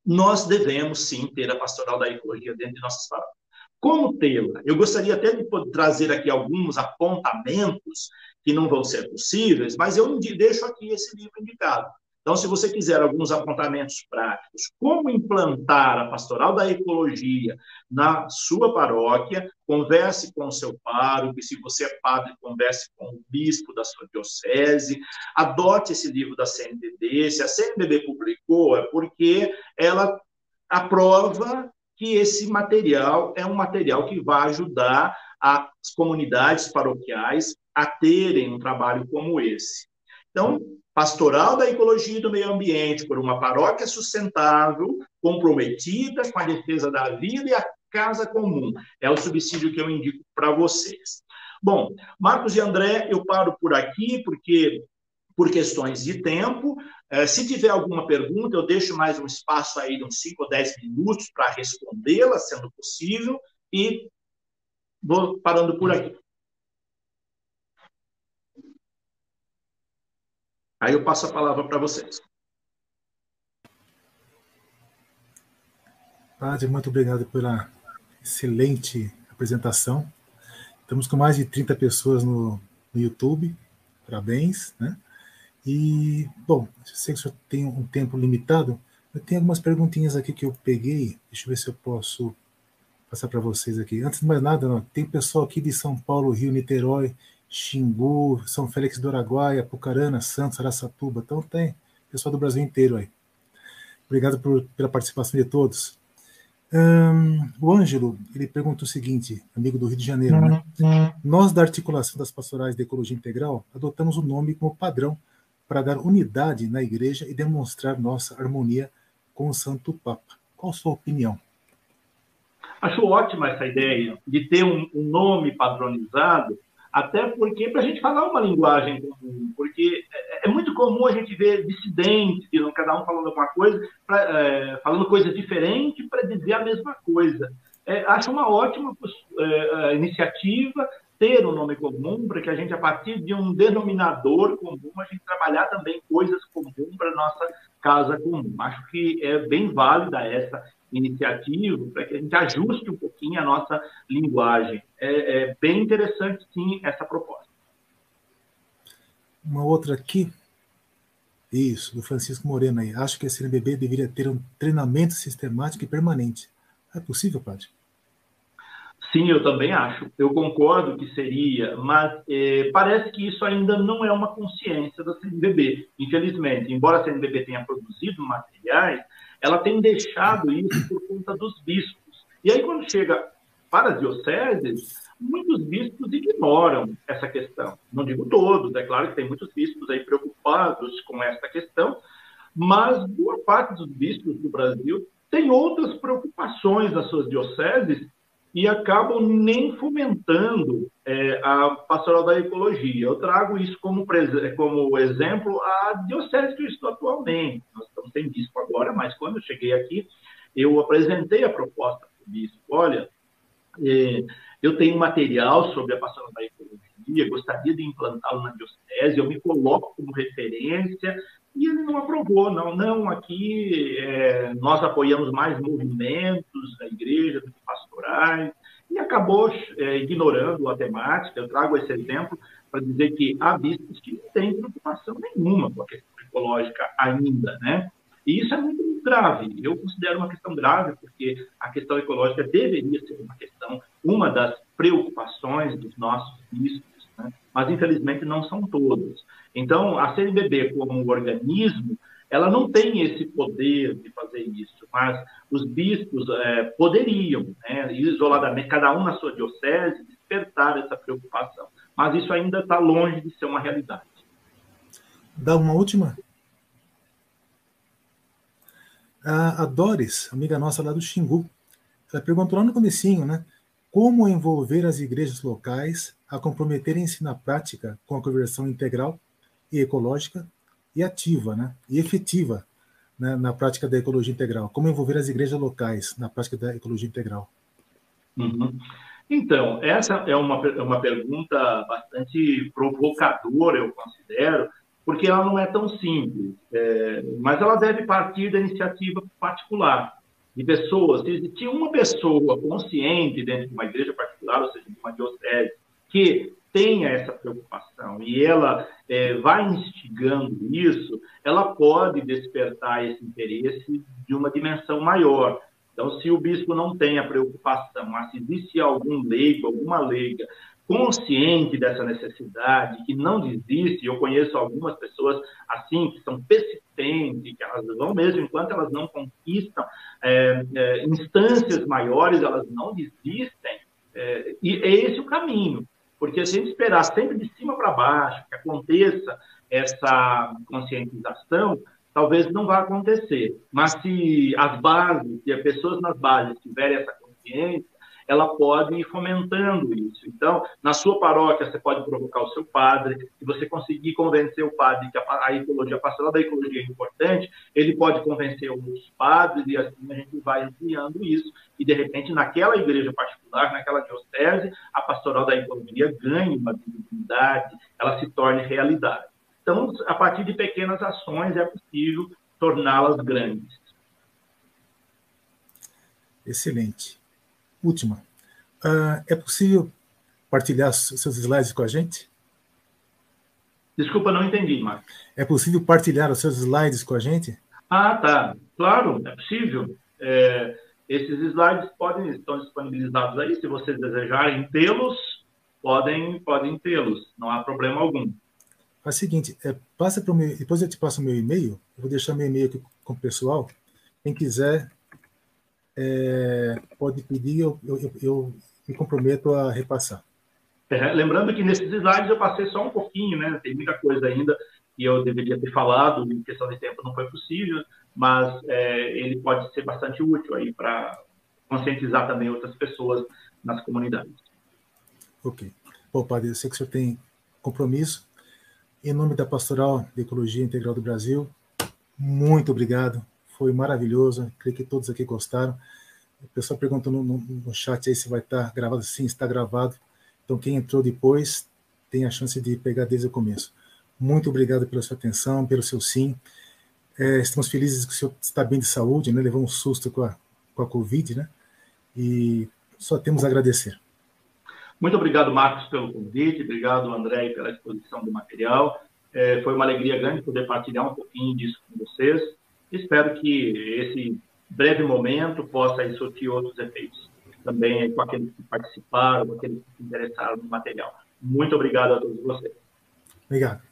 nós devemos, sim, ter a pastoral da ecologia dentro de nossas paróquias. Como tê-la? Eu gostaria até de trazer aqui alguns apontamentos que não vão ser possíveis, mas eu deixo aqui esse livro indicado. Então, se você quiser alguns apontamentos práticos, como implantar a pastoral da ecologia na sua paróquia, converse com o seu pároco, e se você é padre, converse com o bispo da sua diocese, adote esse livro da CNBB. Se a CNBB publicou, é porque ela aprova que esse material é um material que vai ajudar as comunidades paroquiais a terem um trabalho como esse. Então, pastoral da ecologia e do meio ambiente por uma paróquia sustentável, comprometida com a defesa da vida e a casa comum. É o subsídio que eu indico para vocês. Bom, Marcos e André, eu paro por aqui, porque por questões de tempo. Se tiver alguma pergunta, eu deixo mais um espaço aí de uns 5 ou 10 minutos para respondê-la, sendo possível, e vou parando por aqui. Aí eu passo a palavra para vocês. Padre, muito obrigado pela excelente apresentação. Estamos com mais de 30 pessoas no YouTube. Parabéns, né? E, bom, eu sei que o senhor tem um tempo limitado, eu tenho algumas perguntinhas aqui que eu peguei, deixa eu ver se eu posso passar para vocês aqui. Antes de mais nada, não, tem pessoal aqui de São Paulo, Rio, Niterói, Xingu, São Félix do Araguaia, Apucarana, Santos, Araçatuba, então tem pessoal do Brasil inteiro aí. Obrigado pela participação de todos. O Ângelo, ele pergunta o seguinte, amigo do Rio de Janeiro, né? Nós, da articulação das pastorais de ecologia integral, adotamos o nome como padrão para dar unidade na igreja e demonstrar nossa harmonia com o Santo Papa. Qual a sua opinião? Acho ótima essa ideia de ter um nome padronizado, até porque para a gente falar uma linguagem comum, porque é muito comum a gente ver dissidentes, cada um falando alguma coisa, falando coisas diferentes para dizer a mesma coisa. Acho uma ótima iniciativa ter um nome comum, para que a gente, a partir de um denominador comum, a gente trabalhar também coisas comuns para a nossa casa comum. Acho que é bem válida essa iniciativa, para que a gente ajuste um pouquinho a nossa linguagem. É bem interessante, sim, essa proposta. Uma outra aqui, isso, do Francisco Moreno aí. Acho que a CNBB deveria ter um treinamento sistemático e permanente. É possível, padre? Sim, eu também acho. Eu concordo que seria, mas parece que isso ainda não é uma consciência da CNBB. Infelizmente, embora a CNBB tenha produzido materiais, ela tem deixado isso por conta dos bispos. E aí, quando chega para as dioceses, muitos bispos ignoram essa questão. Não digo todos, é claro que tem muitos bispos aí preocupados com essa questão, mas boa parte dos bispos do Brasil tem outras preocupações nas suas dioceses e acabam nem fomentando a pastoral da ecologia. Eu trago isso como exemplo a diocese que eu estou atualmente. Nós estamos sem bispo agora, mas quando eu cheguei aqui, eu apresentei a proposta para o bispo. Olha, eu tenho material sobre a pastoral da ecologia, gostaria de implantá-lo na diocese, eu me coloco como referência, e ele não aprovou. Não, aqui nós apoiamos mais movimentos da igreja do que pastorais, e acabou ignorando a temática. Eu trago esse exemplo para dizer que há bispos que não têm preocupação nenhuma com a questão ecológica ainda, né? E isso é muito grave. Eu considero uma questão grave, porque a questão ecológica deveria ser uma das preocupações dos nossos bispos, né? Mas, infelizmente, não são todos. Então, a CNBB, como organismo, ela não tem esse poder de fazer isso, mas os bispos poderiam, né, isoladamente, cada um na sua diocese, despertar essa preocupação. Mas isso ainda está longe de ser uma realidade. Dá uma última? A Doris, amiga nossa lá do Xingu, ela perguntou lá no comecinho, né? Como envolver as igrejas locais a comprometerem-se na prática com a conversão integral e ecológica e ativa, né? E efetiva, né, na prática da ecologia integral. Como envolver as igrejas locais na prática da ecologia integral? Uhum. Então, essa é uma pergunta bastante provocadora, eu considero, porque ela não é tão simples, mas ela deve partir da iniciativa particular, de pessoas. Se existir uma pessoa consciente dentro de uma igreja particular, ou seja, de uma diocese, que tenha essa preocupação e ela vai instigando isso, ela pode despertar esse interesse de uma dimensão maior. Então, se o bispo não tem a preocupação, mas se existe algum leigo, alguma leiga consciente dessa necessidade, que não desiste, eu conheço algumas pessoas assim, que são persistentes, que elas vão mesmo, enquanto elas não conquistam instâncias maiores, elas não desistem, e é esse o caminho, porque se a gente esperar sempre de cima para baixo, que aconteça essa conscientização, talvez não vá acontecer. Mas se as bases, se as pessoas nas bases tiverem essa consciência, ela pode ir fomentando isso. Então, na sua paróquia, você pode provocar o seu padre. Se você conseguir convencer o padre que a ecologia, a pastoral da ecologia é importante, ele pode convencer outros padres, e assim a gente vai ampliando isso. E, de repente, naquela igreja particular, naquela diocese, a pastoral da ecologia ganhe uma visibilidade, ela se torne realidade. Então, a partir de pequenas ações, é possível torná-las grandes. Excelente. Última. É possível partilhar seus slides com a gente? Desculpa, não entendi, Marcos. É possível partilhar os seus slides com a gente? Ah, tá. Claro, é possível. Esses slides estão disponibilizados aí. Se vocês desejarem tê-los, podem tê-los. Não há problema algum. Faz o seguinte, passa para o meu, depois eu te passo o meu e-mail, eu vou deixar meu e-mail aqui com o pessoal. Quem quiser pode pedir, eu me comprometo a repassar. Lembrando que nesses slides eu passei só um pouquinho, né? Tem muita coisa ainda que eu deveria ter falado, em questão de tempo não foi possível, mas ele pode ser bastante útil aí para conscientizar também outras pessoas nas comunidades. Ok. Bom, padre, eu sei que o senhor tem compromisso. Em nome da Pastoral de Ecologia Integral do Brasil, muito obrigado. Foi maravilhoso. Creio que todos aqui gostaram. O pessoal perguntou no chat aí se vai estar gravado. Sim, está gravado. Então, quem entrou depois tem a chance de pegar desde o começo. Muito obrigado pela sua atenção, pelo seu sim. Estamos felizes que o senhor está bem de saúde, né? Levou um susto com a Covid, né? E só temos a agradecer. Muito obrigado, Marcos, pelo convite. Obrigado, André, pela exposição do material. Foi uma alegria grande poder partilhar um pouquinho disso com vocês. Espero que esse breve momento possa surtir outros efeitos. também com aqueles que participaram, com aqueles que se interessaram no material. Muito obrigado a todos vocês. Obrigado.